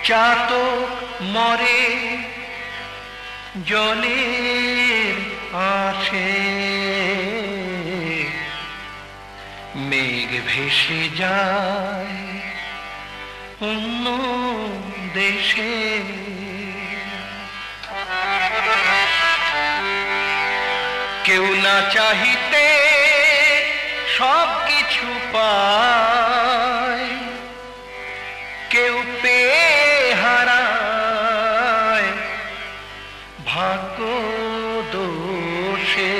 চাতক মরে জলের আছে, মেঘ ভেসে যায় অন্য দেশে। কেউ না চাহিতে সব কিছু পায়, কেউ পেয়ে হারায় ভাগ্য দোষে।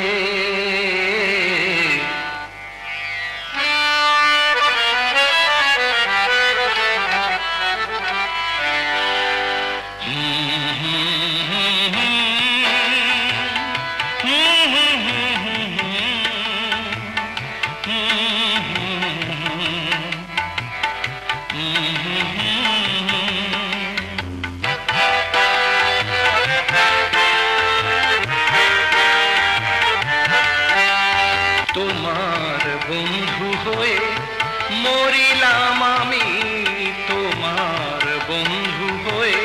তোমার বন্ধু হয়ে মরিলাম আমি, তোমার বন্ধু হয়ে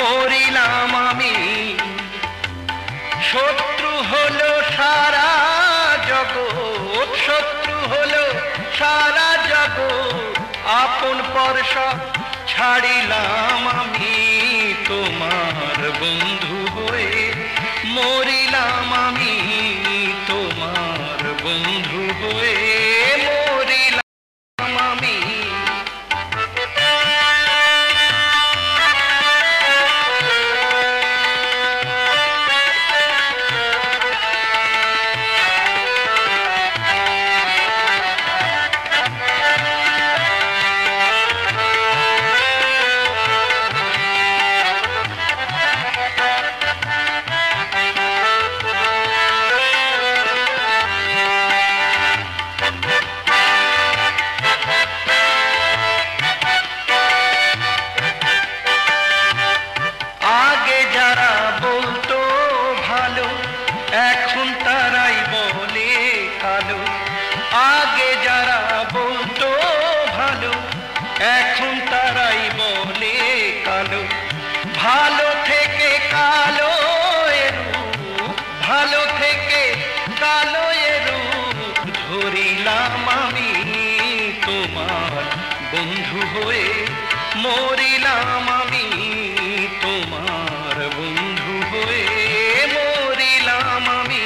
মরিলাম আমি। শত্রু হলো সারা জগৎ, শত্রু হলো সারা জগৎ, আপন পরশা ছাড়িলাম আমি। তোমার বন্ধু হয়ে মরিলাম আমি, তোমার বন্ধু হয়ে মরিলাম আমি। আগে যারা বলতো ভালো এখন তারাই বলে কালো, আগে যারা বলতো ভালো এখন তারাই বলে কালো। ভালো থেকে কালো এরূপ, ভালো থেকে কালো এরূপ ধরিলাম আমি। তোমার বন্ধু হয়ে মরিলাম আমি, তোমার বন্ধু হয়ে মরিলাম আমি।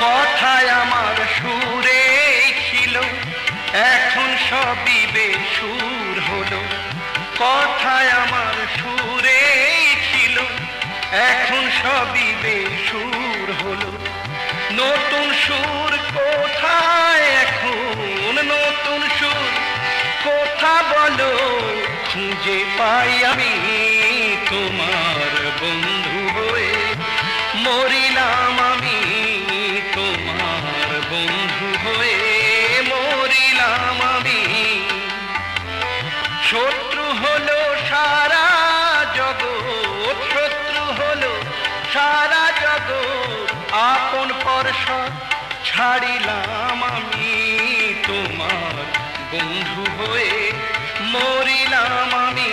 কথায় আমার সুরে ছিল এখন সবই বেসুর হলো, কথায় আমার সুরে ছিল এখন সবই বেসুর হলো। নতুন সুর কোথায় এখন, নতুন সুর কোথা বলো খুঁজে পাই আমি। তোমার বন্ধু হয়ে মরিলাম আমি, তোমার বন্ধু হয়ে মরিলাম আমি। শত্রু হলো সারা জগৎ, শত্রু হলো সারা জগৎ, আপন পরশা ছাড়িলাম আমি। তোমার বন্ধু হয়ে মরিলাম আমি।